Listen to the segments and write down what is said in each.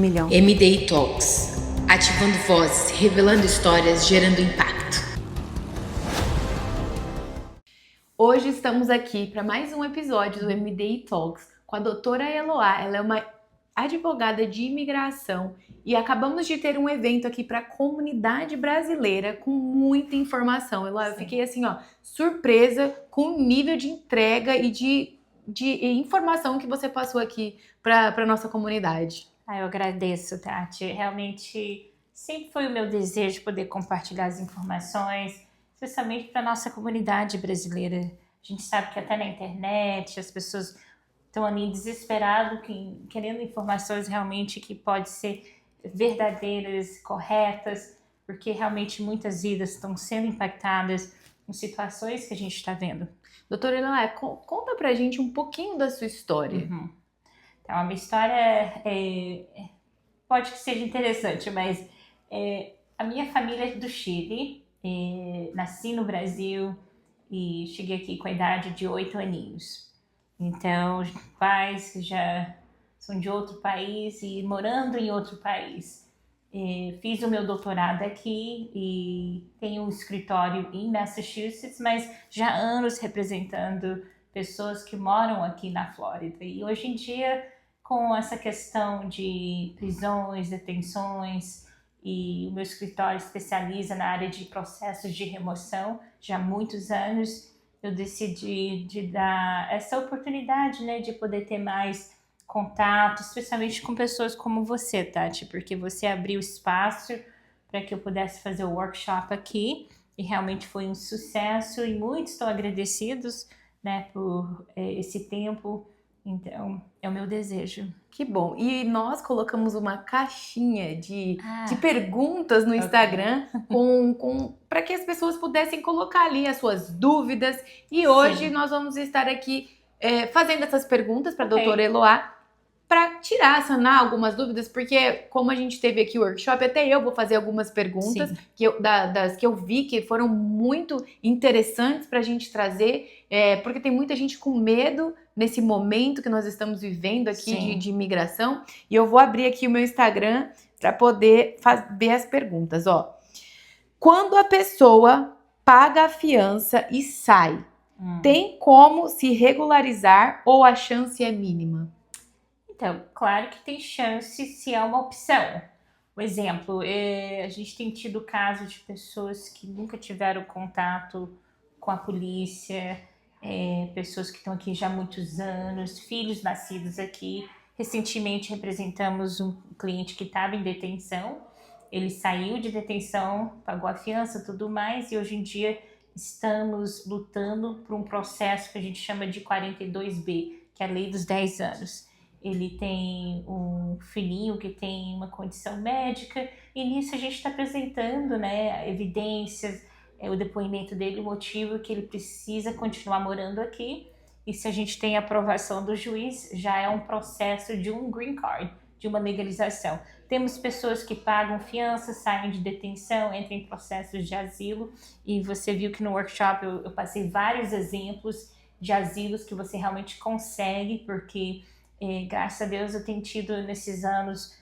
milhão. MDI Talks, ativando vozes, revelando histórias, gerando impacto. Hoje estamos aqui para mais um episódio do MDI Talks com a doutora Eloá. Ela é uma advogada de imigração e acabamos de ter um evento aqui para a comunidade brasileira com muita informação. Eloá, eu fiquei assim, surpresa com o nível de entrega e de informação que você passou aqui para a nossa comunidade. Eu agradeço, Tati. Realmente sempre foi o meu desejo poder compartilhar as informações, especialmente para a nossa comunidade brasileira. A gente sabe que até na internet as pessoas estão ali desesperadas, querendo informações realmente que podem ser verdadeiras, corretas, porque realmente muitas vidas estão sendo impactadas com situações que a gente está vendo. Doutora Eloá, conta pra gente um pouquinho da sua história. Então, a minha história pode que seja interessante, mas a minha família é do Chile, nasci no Brasil e cheguei aqui com a idade de 8 aninhos. Então, os pais já são de outro país e morando em outro país. Fiz o meu doutorado aqui e tenho um escritório em Massachusetts, mas já há anos representando pessoas que moram aqui na Flórida. E hoje em dia, com essa questão de prisões, detenções, e o meu escritório especializa na área de processos de remoção, já há muitos anos, eu decidi de dar essa oportunidade, né, de poder ter mais contato, especialmente com pessoas como você, Tati, porque você abriu espaço para que eu pudesse fazer o workshop aqui e realmente foi um sucesso e muitos estão agradecidos, né, por esse tempo. Então, é o meu desejo. Que bom. E nós colocamos uma caixinha de perguntas no Instagram para que as pessoas pudessem colocar ali as suas dúvidas. E hoje nós vamos estar aqui fazendo essas perguntas para a doutora Eloá para sanar algumas dúvidas, porque como a gente teve aqui o workshop, até eu vou fazer algumas perguntas das que eu vi que foram muito interessantes para a gente trazer, porque tem muita gente com medo nesse momento que nós estamos vivendo aqui de imigração, e eu vou abrir aqui o meu Instagram para poder ver as perguntas. Quando a pessoa paga a fiança e sai, tem como se regularizar ou a chance é mínima? Então, claro que tem chance se é uma opção. Por exemplo, a gente tem tido casos de pessoas que nunca tiveram contato com a polícia, pessoas que estão aqui já há muitos anos, filhos nascidos aqui. Recentemente representamos um cliente que estava em detenção. Ele saiu de detenção, pagou a fiança, tudo mais, e hoje em dia estamos lutando por um processo que a gente chama de 42B, que é a lei dos 10 anos. Ele tem um filhinho que tem uma condição médica e nisso a gente está apresentando, né, evidências, o depoimento dele, o motivo que ele precisa continuar morando aqui. E se a gente tem a aprovação do juiz, já é um processo de um green card, de uma legalização. Temos pessoas que pagam fiança, saem de detenção, entram em processos de asilo. E você viu que no workshop eu passei vários exemplos de asilos que você realmente consegue, porque graças a Deus eu tenho tido nesses anos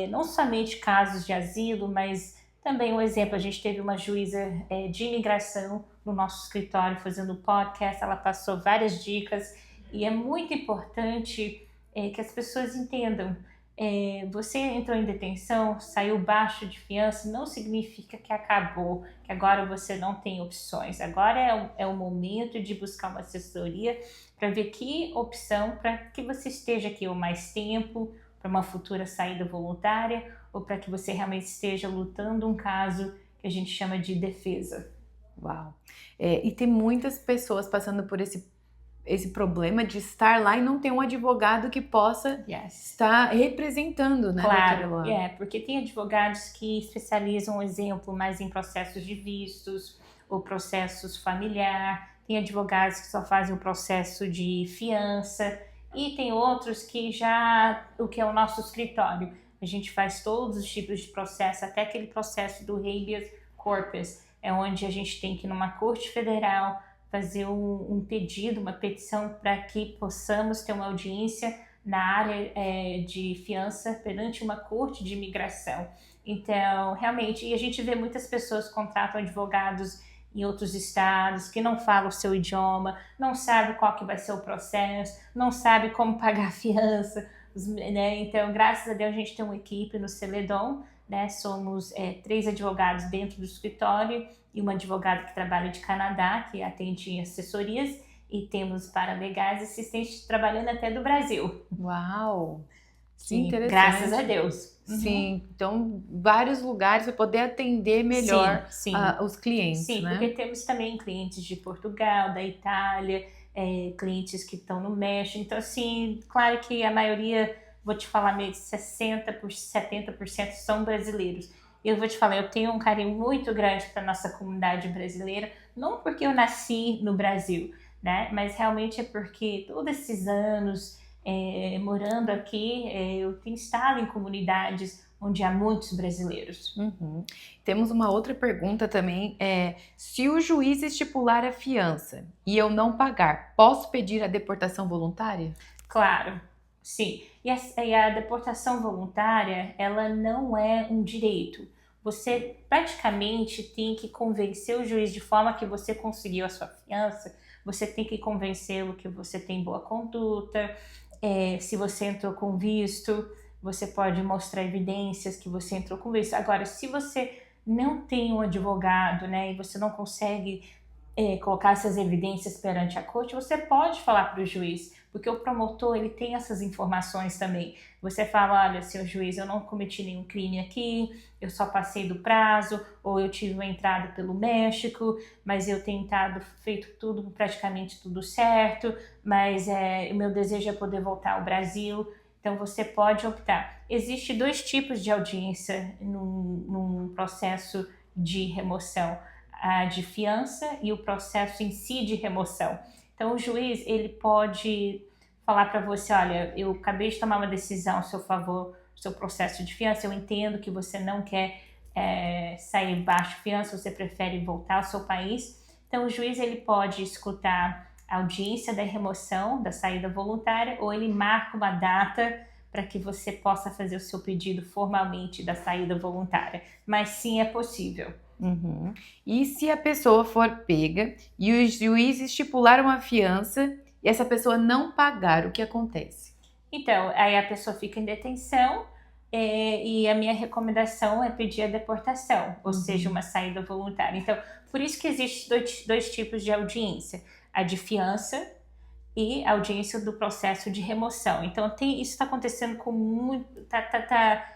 não somente casos de asilo, mas também um exemplo, a gente teve uma juíza de imigração no nosso escritório fazendo podcast, ela passou várias dicas e é muito importante que as pessoas entendam. Você entrou em detenção, saiu baixo de fiança, não significa que acabou, que agora você não tem opções. Agora é o momento de buscar uma assessoria para ver que opção, para que você esteja aqui o mais tempo, para uma futura saída voluntária, ou para que você realmente esteja lutando um caso que a gente chama de defesa. Uau! E tem muitas pessoas passando por esse problema de estar lá e não ter um advogado que possa estar representando, né? Claro, porque tem advogados que especializam, exemplo, mais em processos de vistos ou processos familiar, tem advogados que só fazem o processo de fiança e tem outros que o que é o nosso escritório, a gente faz todos os tipos de processo, até aquele processo do habeas corpus, é onde a gente tem que ir numa corte federal fazer um pedido, uma petição para que possamos ter uma audiência na área de fiança perante uma corte de imigração. Então, realmente, e a gente vê muitas pessoas que contratam advogados em outros estados, que não falam o seu idioma, não sabe qual que vai ser o processo, não sabe como pagar a fiança, né? Então, graças a Deus, a gente tem uma equipe no Celedon, né? Somos 3 advogados dentro do escritório e uma advogada que trabalha de Canadá, que atende em assessorias, e temos paralegais e assistentes trabalhando até do Brasil. Uau! Sim, interessante. graças a Deus. Sim, então vários lugares para poder atender melhor sim. Os clientes, Sim, né? porque temos também clientes de Portugal, da Itália, clientes que estão no México. Então, assim, claro que a maioria, vou te falar, meio de 60%, 70% são brasileiros. Eu vou te falar, eu tenho um carinho muito grande para a nossa comunidade brasileira, não porque eu nasci no Brasil, né? Mas realmente é porque todos esses anos morando aqui, eu tenho estado em comunidades onde há muitos brasileiros. Uhum. Temos uma outra pergunta também, se o juiz estipular a fiança e eu não pagar, posso pedir a deportação voluntária? Claro, sim. E a deportação voluntária, ela não é um direito. Você praticamente tem que convencer o juiz de forma que você conseguiu a sua fiança, você tem que convencê-lo que você tem boa conduta, se você entrou com visto, você pode mostrar evidências que você entrou com visto. Agora, se você não tem um advogado, né, e você não consegue colocar essas evidências perante a corte, você pode falar para o juiz, porque o promotor, ele tem essas informações também. Você fala, olha, senhor juiz, eu não cometi nenhum crime aqui, eu só passei do prazo, ou eu tive uma entrada pelo México, mas eu tenho feito tudo, praticamente tudo certo, mas o meu desejo é poder voltar ao Brasil. Então, você pode optar. Existem 2 tipos de audiência num processo de remoção, a de fiança e o processo em si de remoção. Então, o juiz, ele pode falar para você, olha, eu acabei de tomar uma decisão a seu favor, do seu processo de fiança, eu entendo que você não quer sair baixo fiança, você prefere voltar ao seu país. Então, o juiz, ele pode escutar a audiência da remoção, da saída voluntária, ou ele marca uma data para que você possa fazer o seu pedido formalmente da saída voluntária. Mas sim, é possível. Uhum. E se a pessoa for pega e o juiz estipular uma fiança e essa pessoa não pagar, o que acontece? Então, aí a pessoa fica em detenção e a minha recomendação é pedir a deportação, ou seja, uma saída voluntária. Então, por isso que existem 2 tipos de audiência, a de fiança e a audiência do processo de remoção. Então, isso está acontecendo com muito,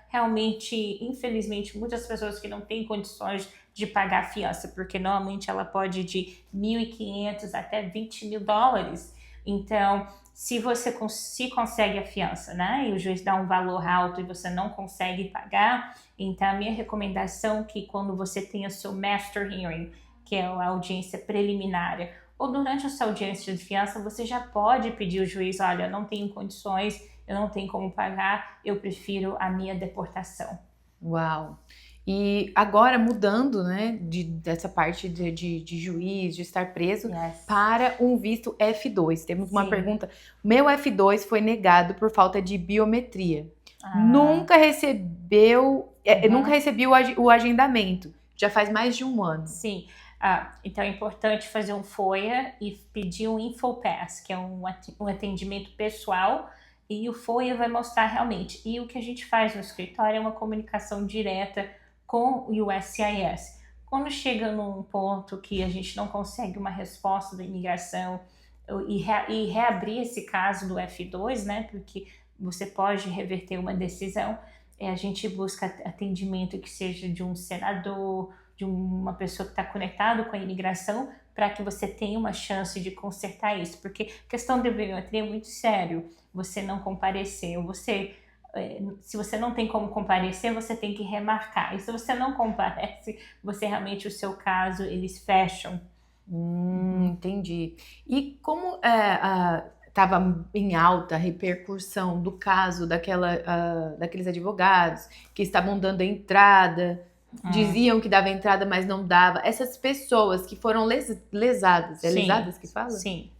realmente, infelizmente, muitas pessoas que não têm condições de pagar a fiança, porque normalmente ela pode ir de $1.500 até $20.000. Então, se você consegue a fiança, né, e o juiz dá um valor alto e você não consegue pagar, então a minha recomendação é que quando você tenha o seu master hearing, que é a audiência preliminar, ou durante a sua audiência de fiança, você já pode pedir ao juiz, olha, eu não tenho condições, eu não tenho como pagar, eu prefiro a minha deportação. Uau! E agora mudando, né, dessa parte de juiz, de estar preso, para um visto F2. Temos uma pergunta. Meu F2 foi negado por falta de biometria. Nunca recebi o agendamento. Já faz mais de 1 ano. Sim. Então é importante fazer um FOIA e pedir um InfoPass, que é um atendimento pessoal, e o FOIA vai mostrar realmente. E o que a gente faz no escritório é uma comunicação direta com o USCIS. Quando chega num ponto que a gente não consegue uma resposta da imigração e reabrir esse caso do F2, né, porque você pode reverter uma decisão, a gente busca atendimento que seja de um senador, de uma pessoa que está conectada com a imigração, para que você tenha uma chance de consertar isso, porque a questão de biometria é muito sério. Você não compareceu, se você não tem como comparecer, você tem que remarcar. E se você não comparece, você realmente, o seu caso, eles fecham. Entendi. E como estava em alta a repercussão do caso daqueles advogados que estavam dando entrada, diziam que dava entrada, mas não dava. Essas pessoas que foram lesadas, lesadas que fala? Sim.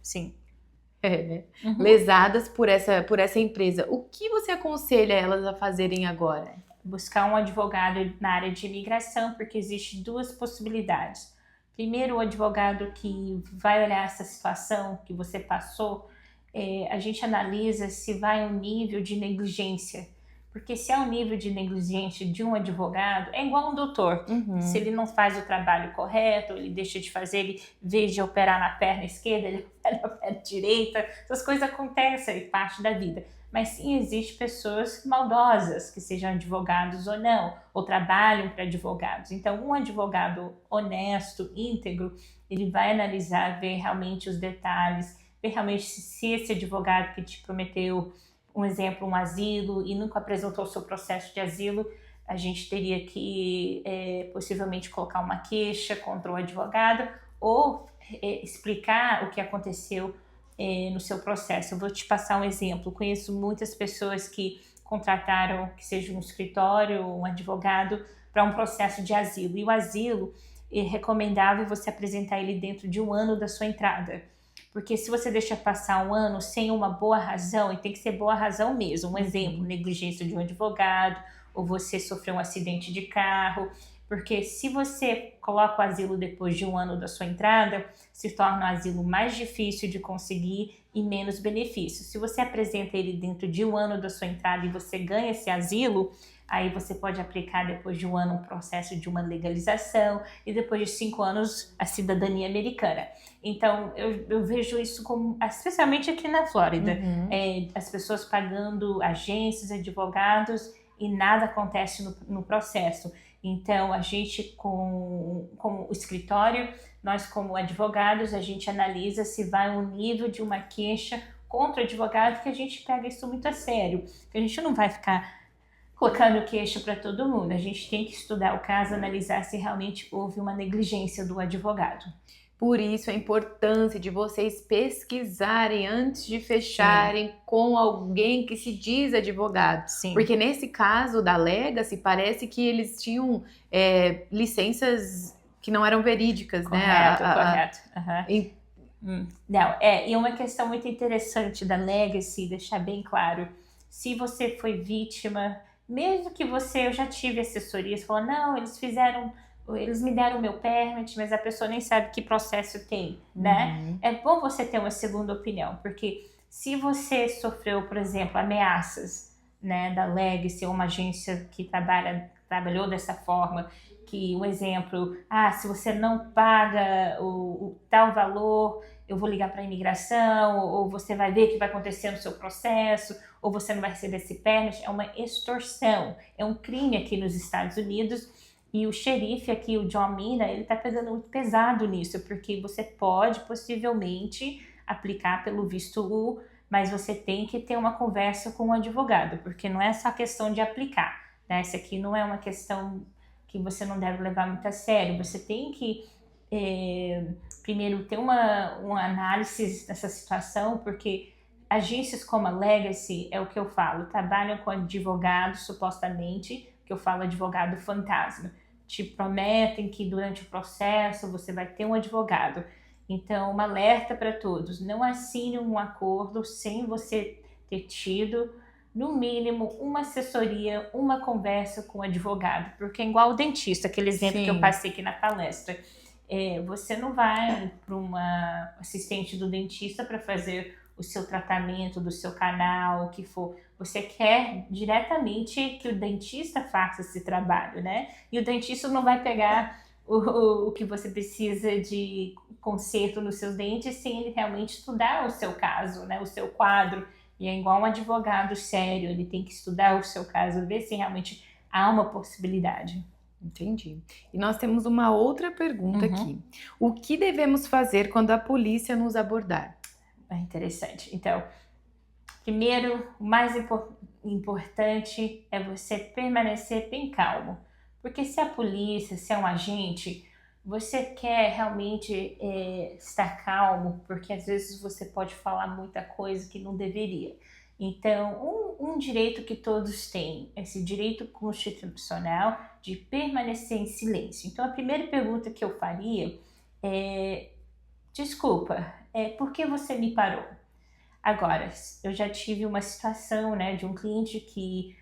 né? Lesadas por essa empresa. O que você aconselha elas a fazerem agora? Buscar um advogado na área de imigração, porque existem duas possibilidades. Primeiro, o advogado que vai olhar essa situação que você passou, a gente analisa se vai um nível de negligência. Porque se é um nível de negligência de um advogado, é igual um doutor. Se ele não faz o trabalho correto, ele deixa de fazer, ele, em vez de operar na perna esquerda, ele opera na perna direita. Essas coisas acontecem, é parte da vida. Mas sim, existem pessoas maldosas, que sejam advogados ou não, ou trabalham para advogados. Então, um advogado honesto, íntegro, ele vai analisar, ver realmente os detalhes, ver realmente se esse advogado que te prometeu, um exemplo, um asilo, e nunca apresentou o seu processo de asilo, a gente teria que possivelmente colocar uma queixa contra o advogado ou explicar o que aconteceu no seu processo. Eu vou te passar um exemplo. Conheço muitas pessoas que contrataram, que seja um escritório, um advogado, para um processo de asilo. E o asilo é recomendável você apresentar ele dentro de 1 ano da sua entrada. Porque se você deixa passar 1 ano sem uma boa razão, e tem que ser boa razão mesmo, um exemplo, negligência de um advogado, ou você sofreu um acidente de carro, porque se você coloca o asilo depois de 1 ano da sua entrada, se torna um asilo mais difícil de conseguir e menos benefícios. Se você apresenta ele dentro de 1 ano da sua entrada e você ganha esse asilo, aí você pode aplicar depois de 1 ano um processo de uma legalização e depois de 5 anos a cidadania americana. Então eu vejo isso como, especialmente aqui na Flórida, as pessoas pagando agências, advogados e nada acontece no processo. Então, a gente, como o escritório, nós como advogados, a gente analisa se vai um nível de uma queixa contra o advogado, que a gente pega isso muito a sério. A gente não vai ficar colocando queixa para todo mundo. A gente tem que estudar o caso, analisar se realmente houve uma negligência do advogado. Por isso a importância de vocês pesquisarem antes de fecharem com alguém que se diz advogado. Sim. Porque nesse caso da Legacy, parece que eles tinham licenças que não eram verídicas, né? Correto. Não, e uma questão muito interessante da Legacy, deixar bem claro, se você foi vítima, mesmo que eu já tive assessoria, você falou, não, eles me deram o meu permit, mas a pessoa nem sabe que processo tem, né? É bom você ter uma segunda opinião, porque se você sofreu, por exemplo, ameaças, né, da Legacy ou uma agência que trabalhou dessa forma, que um exemplo, se você não paga o tal valor, eu vou ligar para a imigração, ou você vai ver o que vai acontecer no seu processo, ou você não vai receber esse permit, é uma extorsão, é um crime aqui nos Estados Unidos. E o xerife aqui, o John Mina, ele tá pegando muito pesado nisso, porque você pode possivelmente aplicar pelo visto U, mas você tem que ter uma conversa com o advogado, porque não é só questão de aplicar, né? Isso aqui não é uma questão que você não deve levar muito a sério. Você tem que primeiro ter uma análise dessa situação, porque agências como a Legacy, é o que eu falo, trabalham com advogados, supostamente, que eu falo advogado fantasma. Te prometem que durante o processo você vai ter um advogado. Então, um alerta para todos, não assine um acordo sem você ter tido, no mínimo, uma assessoria, uma conversa com o advogado, porque é igual o dentista, aquele exemplo que eu passei aqui na palestra. Você não vai para uma assistente do dentista para fazer o seu tratamento do seu canal, o que for. Você quer diretamente que o dentista faça esse trabalho, né? E o dentista não vai pegar o que você precisa de conserto nos seus dentes sem ele realmente estudar o seu caso, né? O seu quadro. E é igual um advogado sério, ele tem que estudar o seu caso, ver se realmente há uma possibilidade. Entendi. E nós temos uma outra pergunta aqui. O que devemos fazer quando a polícia nos abordar? É interessante. Então, primeiro, o mais importante é você permanecer bem calmo. Porque se a polícia, se é um agente, você quer realmente estar calmo, porque às vezes você pode falar muita coisa que não deveria. Então, um direito que todos têm, esse direito constitucional de permanecer em silêncio. Então, a primeira pergunta que eu faria é: desculpa, por que você me parou? Agora, eu já tive uma situação, né, de um cliente que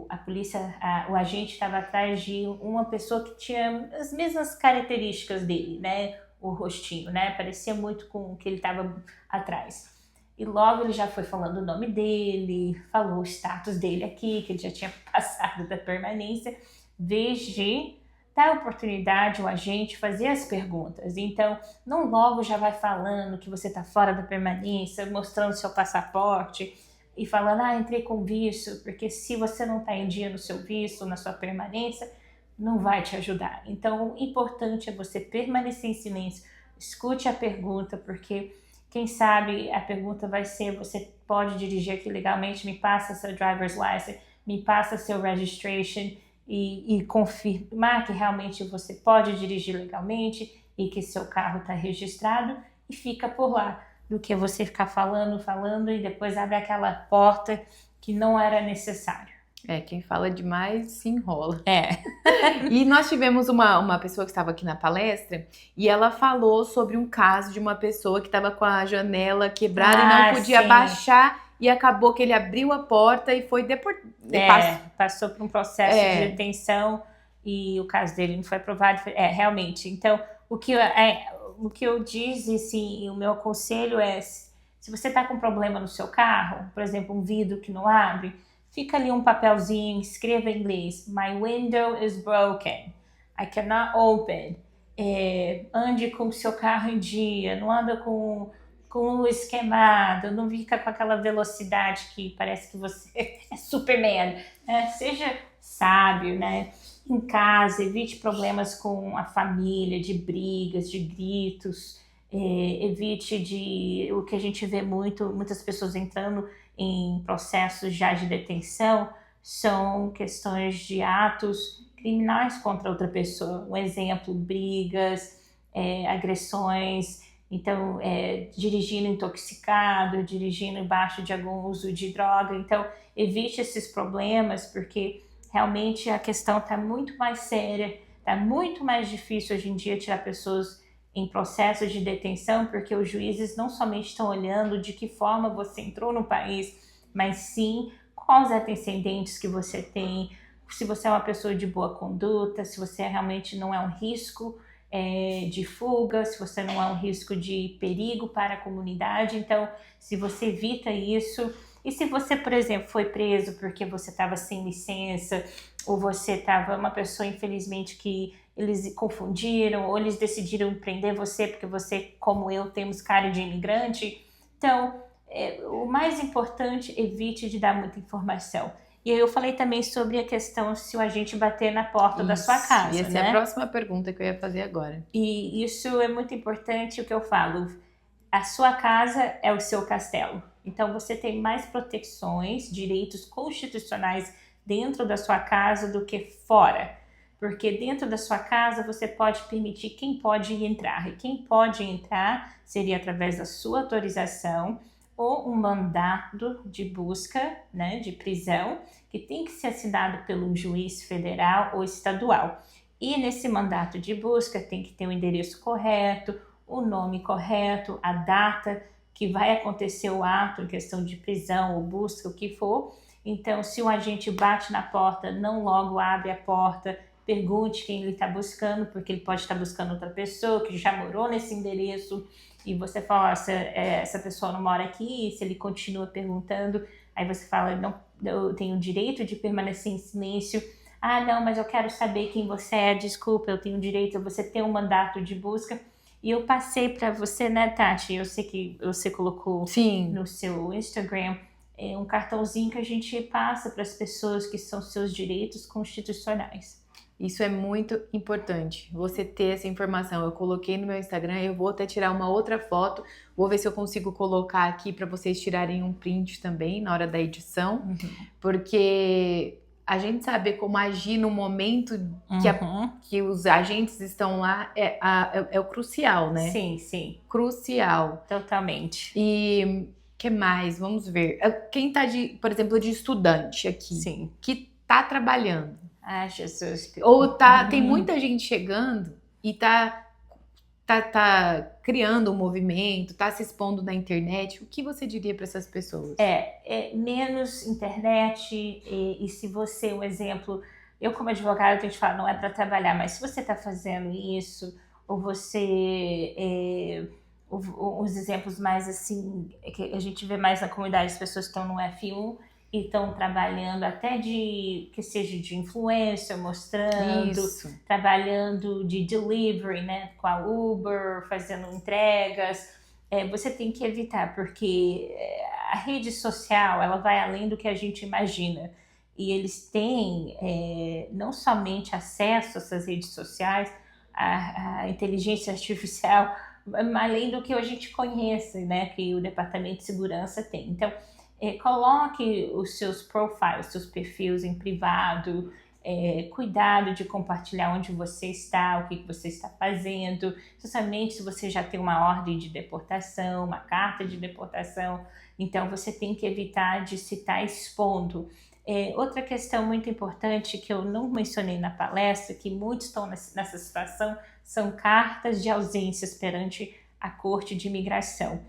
a polícia, o agente estava atrás de uma pessoa que tinha as mesmas características dele, né, o rostinho, né, parecia muito com o que ele estava atrás. E logo ele já foi falando o nome dele, falou o status dele aqui, que ele já tinha passado da permanência, desde dar a oportunidade ao agente fazer as perguntas. Então, não logo já vai falando que você está fora da permanência, mostrando seu passaporte e falando, entrei com visto, porque se você não está em dia no seu visto, na sua permanência, não vai te ajudar. Então, o importante é você permanecer em silêncio, escute a pergunta, porque quem sabe a pergunta vai ser, você pode dirigir aqui legalmente, me passa seu driver's license, me passa seu registration, e confirmar que realmente você pode dirigir legalmente e que seu carro está registrado e fica por lá, do que você ficar falando e depois abre aquela porta que não era necessário. Quem fala demais se enrola. É. E nós tivemos uma pessoa que estava aqui na palestra e ela falou sobre um caso de uma pessoa que estava com a janela quebrada e não podia baixar e acabou que ele abriu a porta e foi deportado. Passou por um processo de detenção e o caso dele não foi aprovado. Realmente. Então, o que eu disse, assim, o meu conselho é, se você está com problema no seu carro, por exemplo, um vidro que não abre, fica ali um papelzinho, escreva em inglês, my window is broken, I cannot open. Ande com o seu carro em dia, não anda com luz queimada, não fica com aquela velocidade que parece que você é Superman, né? Seja sábio, né? Em casa, evite problemas com a família, de brigas, de gritos, evite o que a gente vê muitas pessoas entrando em processos já de detenção, são questões de atos criminais contra outra pessoa. Um exemplo, brigas, agressões. Então, dirigindo intoxicado, dirigindo embaixo de algum uso de droga. Então, evite esses problemas, porque realmente a questão está muito mais séria, está muito mais difícil hoje em dia tirar pessoas em processo de detenção, porque os juízes não somente estão olhando de que forma você entrou no país, mas sim quais antecedentes que você tem, se você é uma pessoa de boa conduta, se você realmente não é um risco de fuga, se você não é um risco de perigo para a comunidade. Então, se você evita isso, e se você, por exemplo, foi preso porque você estava sem licença, ou você estava uma pessoa, infelizmente, que eles confundiram, ou eles decidiram prender você porque você, como eu, temos cara de imigrante. Então, o mais importante, evite de dar muita informação. E aí eu falei também sobre a questão se o agente bater na porta da sua casa, essa é a próxima pergunta que eu ia fazer agora. E isso é muito importante, o que eu falo. A sua casa é o seu castelo. Então você tem mais proteções, direitos constitucionais dentro da sua casa do que fora. Porque dentro da sua casa você pode permitir quem pode entrar. E quem pode entrar seria através da sua autorização ou um mandado de busca, né, de prisão, que tem que ser assinado pelo juiz federal ou estadual. E nesse mandato de busca tem que ter o endereço correto, o nome correto, a data que vai acontecer o ato em questão de prisão ou busca, o que for. Então, se o agente bate na porta, não logo abre a porta, pergunte quem ele está buscando, porque ele pode estar buscando outra pessoa que já morou nesse endereço, e você fala, essa pessoa não mora aqui, e se ele continua perguntando, aí você fala, não, eu tenho o direito de permanecer em silêncio. Ah, não, mas eu quero saber quem você é, desculpa, eu tenho o direito, você tem um mandato de busca. E eu passei para você, né, Tati? Eu sei que você colocou no seu Instagram um cartãozinho que a gente passa para as pessoas que são seus direitos constitucionais. Isso é muito importante, você ter essa informação. Eu coloquei no meu Instagram, eu vou até tirar uma outra foto, vou ver se eu consigo colocar aqui para vocês tirarem um print também na hora da edição, porque a gente saber como agir no momento que os agentes estão lá é o crucial, né? Sim, sim. Crucial. Totalmente. E o que mais? Vamos ver. Quem tá, por exemplo, de estudante aqui, sim, que tá trabalhando. Ah, Jesus. Ou tem muita gente chegando e tá criando um movimento, está se expondo na internet, o que você diria para essas pessoas? Menos internet e se você, um exemplo, eu como advogada tenho que falar, não é para trabalhar, mas se você está fazendo isso, ou você, os exemplos mais assim, que a gente vê mais na comunidade, as pessoas que estão no F1 e estão trabalhando até que seja de influencer, mostrando, trabalhando de delivery, né, com a Uber, fazendo entregas, você tem que evitar, porque a rede social, ela vai além do que a gente imagina. E eles têm não somente acesso a essas redes sociais, a inteligência artificial, além do que a gente conhece, né, que o Departamento de Segurança tem. Então, coloque os seus profiles, seus perfis em privado, cuidado de compartilhar onde você está, o que você está fazendo, especialmente se você já tem uma ordem de deportação, uma carta de deportação, então você tem que evitar de se estar expondo. Outra questão muito importante que eu não mencionei na palestra, que muitos estão nessa situação, são cartas de ausências perante a Corte de Imigração.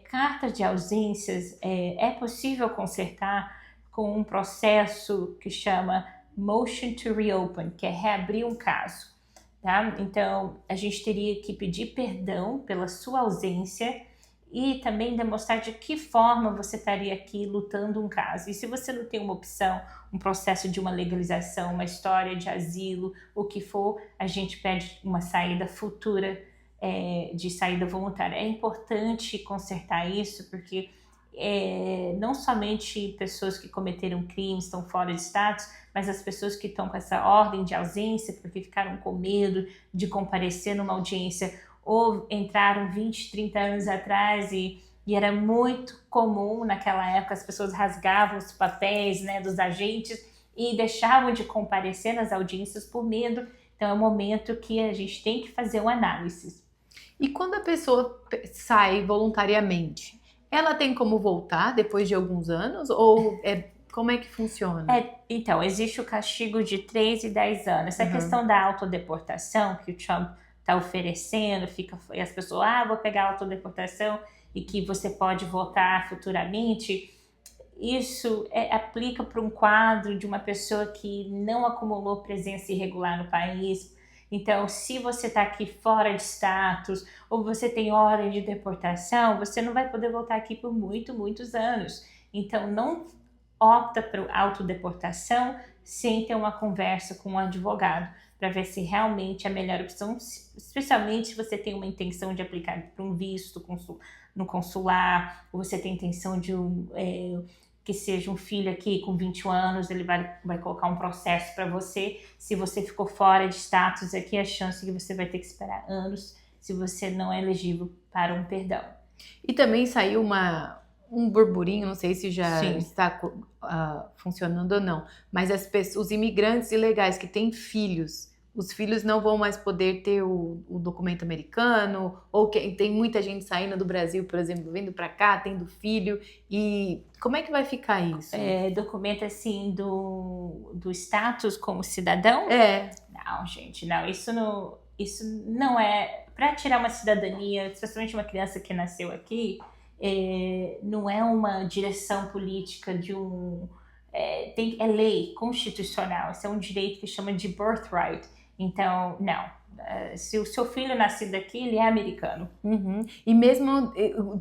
Cartas de ausências é possível consertar com um processo que chama Motion to Reopen, que é reabrir um caso. Tá? Então, a gente teria que pedir perdão pela sua ausência e também demonstrar de que forma você estaria aqui lutando um caso. E se você não tem uma opção, um processo de uma legalização, uma história de asilo, o que for, a gente pede uma saída futura, de saída voluntária. É importante consertar isso, porque não somente pessoas que cometeram crimes estão fora de status, mas as pessoas que estão com essa ordem de ausência porque ficaram com medo de comparecer numa audiência ou entraram 20, 30 anos atrás e era muito comum naquela época, as pessoas rasgavam os papéis, né, dos agentes e deixavam de comparecer nas audiências por medo. Então é um momento que a gente tem que fazer uma análise. E quando a pessoa sai voluntariamente, ela tem como voltar depois de alguns anos? Ou como é que funciona? Então, existe o castigo de 3 e 10 anos. Essa questão da autodeportação que o Trump está oferecendo, e as pessoas, vou pegar a autodeportação e que você pode voltar futuramente, isso aplica para um quadro de uma pessoa que não acumulou presença irregular no país. Então, se você está aqui fora de status ou você tem ordem de deportação, você não vai poder voltar aqui por muitos anos. Então, não opta por autodeportação sem ter uma conversa com um advogado para ver se realmente é a melhor opção, especialmente se você tem uma intenção de aplicar para um visto no consular, ou você tem intenção de que seja um filho aqui com 21 anos, ele vai colocar um processo para você. Se você ficou fora de status aqui, a chance que você vai ter que esperar anos se você não é elegível para um perdão. E também saiu um burburinho, não sei se já está funcionando ou não, mas os imigrantes ilegais que têm filhos, os filhos não vão mais poder ter o documento americano, ou tem muita gente saindo do Brasil, por exemplo, vindo para cá, tendo filho, e como é que vai ficar isso? Documento assim do status como cidadão? Não, gente, não, isso não é, para tirar uma cidadania, especialmente uma criança que nasceu aqui, não é uma direção política de é lei constitucional, isso é um direito que chama de birthright. Então, não. Se o seu filho nascido aqui, ele é americano. E mesmo o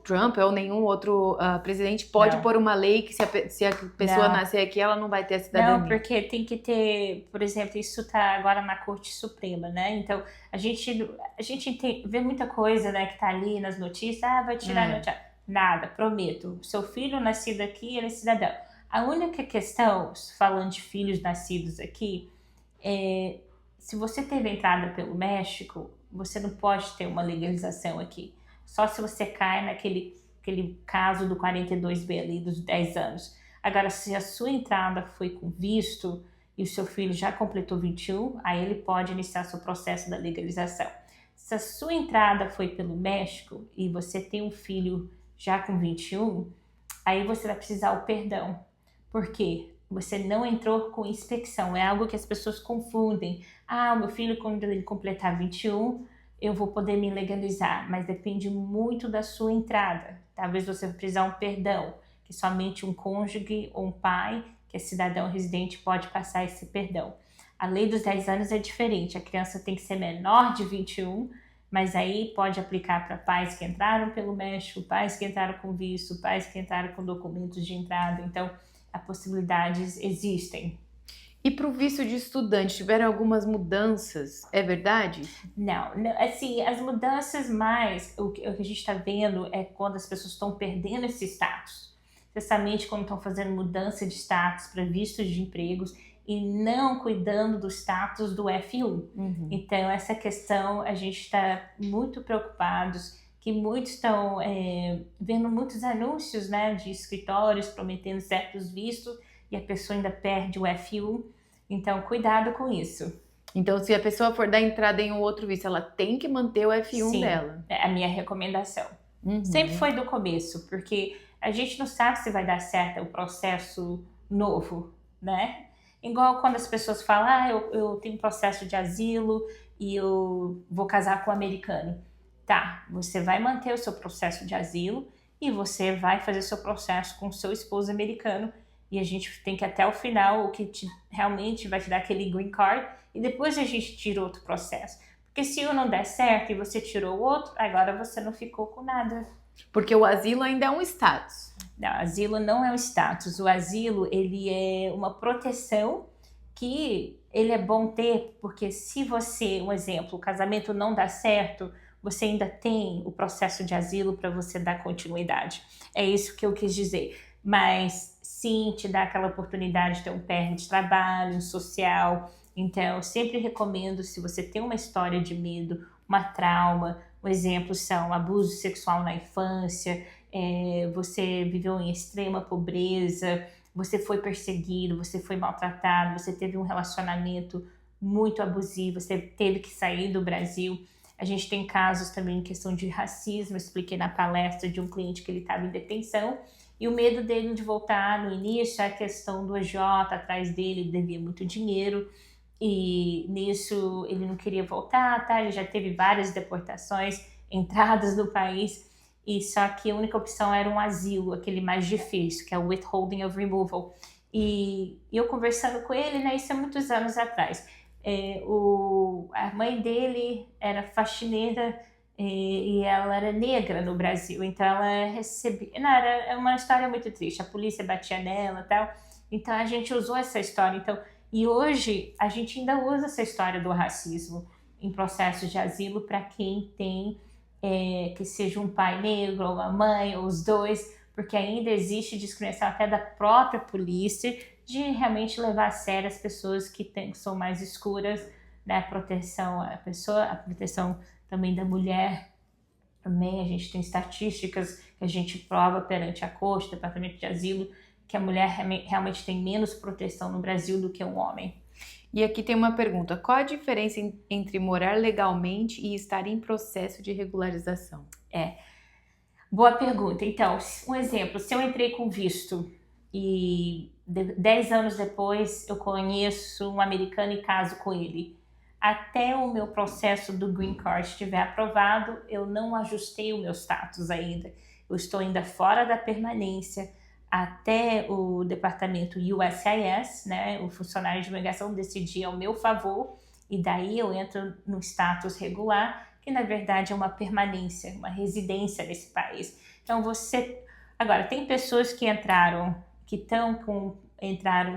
Trump ou nenhum outro presidente pode pôr uma lei que se a pessoa nascer aqui, ela não vai ter a cidadania. Não, porque tem que ter, por exemplo, isso está agora na Corte Suprema, né? Então, a gente vê muita coisa, né, que está ali nas notícias, vai tirar notícia. Nada, prometo. Seu filho nascido aqui, ele é cidadão. A única questão, falando de filhos nascidos aqui, se você teve entrada pelo México, você não pode ter uma legalização aqui. Só se você cai naquele caso do 42B ali, dos 10 anos. Agora, se a sua entrada foi com visto e o seu filho já completou 21, aí ele pode iniciar seu processo da legalização. Se a sua entrada foi pelo México e você tem um filho já com 21, aí você vai precisar o perdão. Por quê? Você não entrou com inspeção, é algo que as pessoas confundem. O meu filho, quando ele completar 21, eu vou poder me legalizar, mas depende muito da sua entrada. Talvez você precisar um perdão, que somente um cônjuge ou um pai, que é cidadão residente, pode passar esse perdão. A lei dos 10 anos é diferente, a criança tem que ser menor de 21, mas aí pode aplicar para pais que entraram pelo México, pais que entraram com visto, pais que entraram com documentos de entrada. Então, as possibilidades existem. E para o visto de estudante, tiveram algumas mudanças, é verdade? Não, assim, as mudanças mais, o que a gente está vendo é quando as pessoas estão perdendo esse status. Especialmente quando estão fazendo mudança de status para vistos de empregos e não cuidando do status do F1. Então, essa questão, a gente está muito preocupados, que muitos estão vendo muitos anúncios, né, de escritórios prometendo certos vistos e a pessoa ainda perde o F1. Então, cuidado com isso. Então, se a pessoa for dar entrada em um outro visto, ela tem que manter o F1 Sim, dela. É a minha recomendação. Sempre foi do começo, porque a gente não sabe se vai dar certo o processo novo, né? Igual quando as pessoas falam, eu tenho um processo de asilo e eu vou casar com um americano. Tá, você vai manter o seu processo de asilo e você vai fazer seu processo com o seu esposo americano. E a gente tem que ir até o final, o que realmente vai te dar aquele green card, e depois a gente tira outro processo. Porque se um não der certo e você tirou o outro, agora você não ficou com nada. Porque o asilo ainda é um status. Não, asilo não é um status. O asilo, ele é uma proteção que ele é bom ter, porque se você, um exemplo, o casamento não dá certo, você ainda tem o processo de asilo para você dar continuidade. É isso que eu quis dizer. Mas sim, te dá aquela oportunidade de ter um permit de trabalho, um social. Então, eu sempre recomendo, se você tem uma história de medo, uma trauma, um exemplo são abuso sexual na infância, você viveu em extrema pobreza, você foi perseguido, você foi maltratado, você teve um relacionamento muito abusivo, você teve que sair do Brasil. A gente tem casos também em questão de racismo, eu expliquei na palestra de um cliente que ele estava em detenção, e o medo dele de voltar no início, a questão do AJ atrás dele, ele devia muito dinheiro, e nisso ele não queria voltar, tá? Ele já teve várias deportações, entradas no país, e só que a única opção era um asilo, aquele mais difícil, que é o withholding of removal. E eu conversando com ele, né, isso há muitos anos atrás, a mãe dele era faxineira, e ela era negra no Brasil, então ela recebia... é uma história muito triste, a polícia batia nela e tal, então a gente usou essa história, e hoje a gente ainda usa essa história do racismo em processos de asilo para quem tem, que seja um pai negro, ou uma mãe, ou os dois, porque ainda existe discriminação até da própria polícia de realmente levar a sério as pessoas que são mais escuras, né, a proteção a proteção também da mulher. Também a gente tem estatísticas que a gente prova perante a Corte, Departamento de Asilo, que a mulher realmente tem menos proteção no Brasil do que um homem. E aqui tem uma pergunta, qual a diferença entre morar legalmente e estar em processo de regularização? Boa pergunta. Então, um exemplo, se eu entrei com visto e 10 anos depois eu conheço um americano e caso com ele, até o meu processo do Green Card estiver aprovado, eu não ajustei o meu status ainda. Eu estou ainda fora da permanência até o departamento USCIS, né, o funcionário de imigração, decidir ao meu favor, e daí eu entro no status regular, que na verdade é uma permanência, uma residência nesse país. Então agora, tem pessoas que entraram,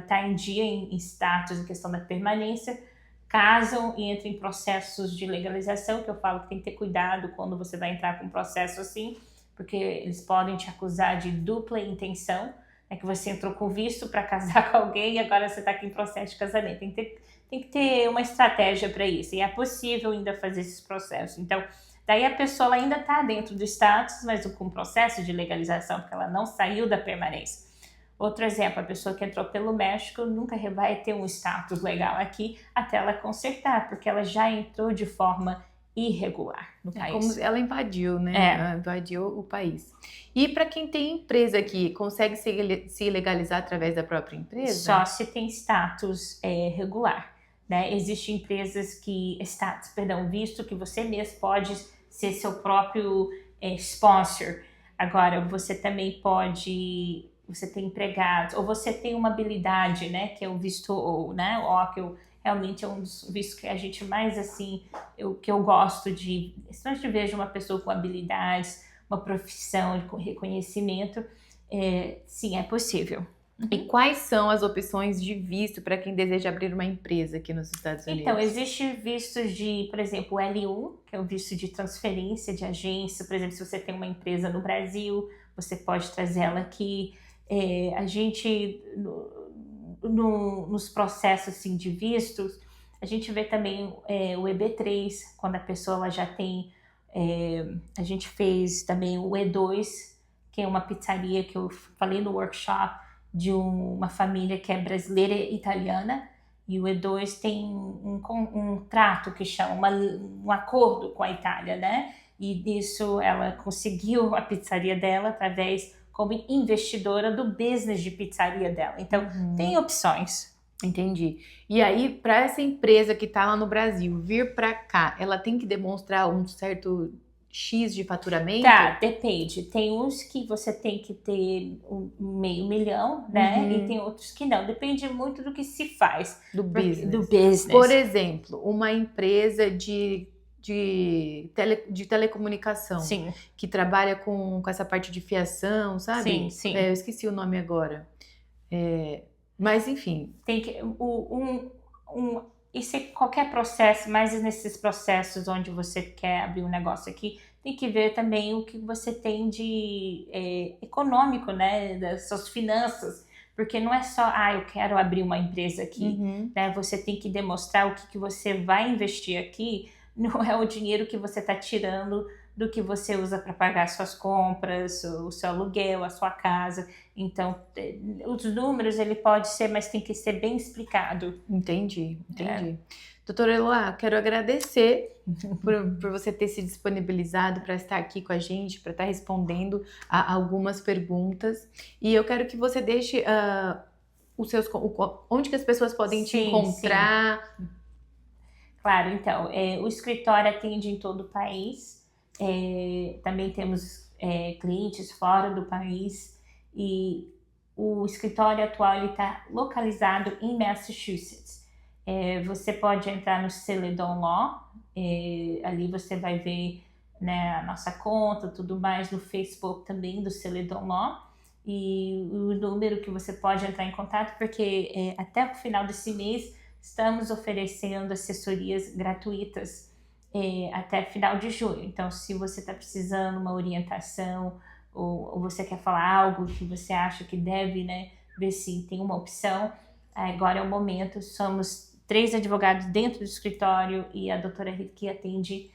tá em dia em status em questão da permanência, casam e entram em processos de legalização, que eu falo que tem que ter cuidado quando você vai entrar com um processo assim, porque eles podem te acusar de dupla intenção, né, que você entrou com visto para casar com alguém e agora você está aqui em processo de casamento. Tem que ter uma estratégia para isso, e é possível ainda fazer esses processos. Então, daí a pessoa ainda está dentro do status, mas com processo de legalização, porque ela não saiu da permanência. Outro exemplo, a pessoa que entrou pelo México nunca vai ter um status legal aqui até ela consertar, porque ela já entrou de forma irregular no país. Como ela invadiu, né? Ela invadiu o país. E para quem tem empresa aqui, consegue se legalizar através da própria empresa? Só se tem status regular. né? Existem empresas que, visto que você mesmo pode ser seu próprio sponsor. Agora, você também pode, você tem empregados, ou você tem uma habilidade, né? Que é o visto O, né? O que realmente é um dos vistos que a gente mais, assim, que eu gosto de... Se eu vejo uma pessoa com habilidades, uma profissão, com reconhecimento, sim, é possível. E quais são as opções de visto para quem deseja abrir uma empresa aqui nos Estados Unidos? Então, existe vistos de, por exemplo, o L1, que é o visto de transferência de agência. Por exemplo, se você tem uma empresa no Brasil, você pode trazer ela aqui. A gente, nos processos assim, de vistos, a gente vê também o EB3, quando a pessoa ela já tem... a gente fez também o E2, que é uma pizzaria que eu falei no workshop, de uma família que é brasileira e italiana, e o E2 tem um trato que chama, um acordo com a Itália, né? E nisso ela conseguiu a pizzaria dela através, como investidora do business de pizzaria dela. Então, tem opções. Entendi. E aí, para essa empresa que está lá no Brasil vir para cá, ela tem que demonstrar um certo X de faturamento? Tá, depende. Tem uns que você tem que ter $500 mil, né? E tem outros que não. Depende muito do que se faz. Do business. Do business. Por exemplo, uma empresa de telecomunicação. Sim. Que trabalha com essa parte de fiação, sabe? Sim, sim. Eu esqueci o nome agora. Mas, enfim. Tem que... Isso é qualquer processo, mas nesses processos onde você quer abrir um negócio aqui, tem que ver também o que você tem de econômico, né, das suas finanças, porque não é só, eu quero abrir uma empresa aqui, né, você tem que demonstrar o que você vai investir aqui, não é o dinheiro que você está tirando do que você usa para pagar suas compras, o seu aluguel, a sua casa. Então, os números, ele pode ser, mas tem que ser bem explicado. Entendi. Doutora Eloá, quero agradecer por você ter se disponibilizado para estar aqui com a gente, para estar respondendo a algumas perguntas. E eu quero que você deixe onde que as pessoas podem te encontrar. Sim. Claro, então, o escritório atende em todo o país. Também temos clientes fora do país e o escritório atual está localizado em Massachusetts. Você pode entrar no Celedon Law, ali você vai ver, né, a nossa conta, tudo mais, no Facebook também do Celedon Law, e o número que você pode entrar em contato, porque até o final desse mês estamos oferecendo assessorias gratuitas até final de junho. Então, se você está precisando uma orientação ou você quer falar algo que você acha que deve, né, ver se tem uma opção, agora é o momento. Somos 3 advogados dentro do escritório e a doutora Rita que atende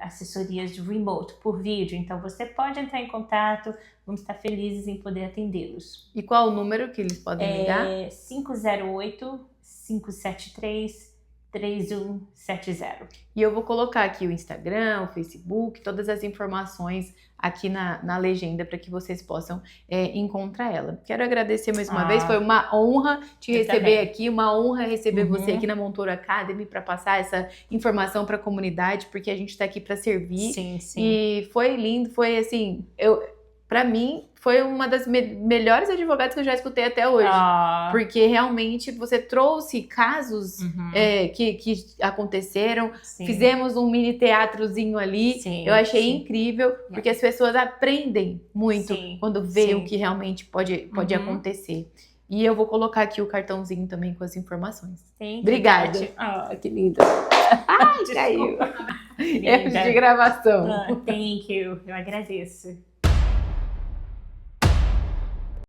assessorias de remote, por vídeo. Então, você pode entrar em contato, vamos estar felizes em poder atendê-los. E qual o número que eles podem ligar? 508-573-3170. E eu vou colocar aqui o Instagram, o Facebook, todas as informações aqui na legenda para que vocês possam encontrar ela. Quero agradecer mais uma vez, foi uma honra te receber aqui, uma honra receber você aqui na Montoro Academy para passar essa informação para a comunidade, porque a gente está aqui para servir. Sim. E foi lindo, foi assim, para mim, foi uma das melhores advogadas que eu já escutei até hoje. Porque realmente você trouxe casos que aconteceram. Sim. Fizemos um mini teatrozinho ali. Sim, eu achei incrível, porque as pessoas aprendem muito quando vê o que realmente pode acontecer. E eu vou colocar aqui o cartãozinho também com as informações. Obrigada. Que linda. Caiu. Erros de gravação. Thank you. Eu agradeço.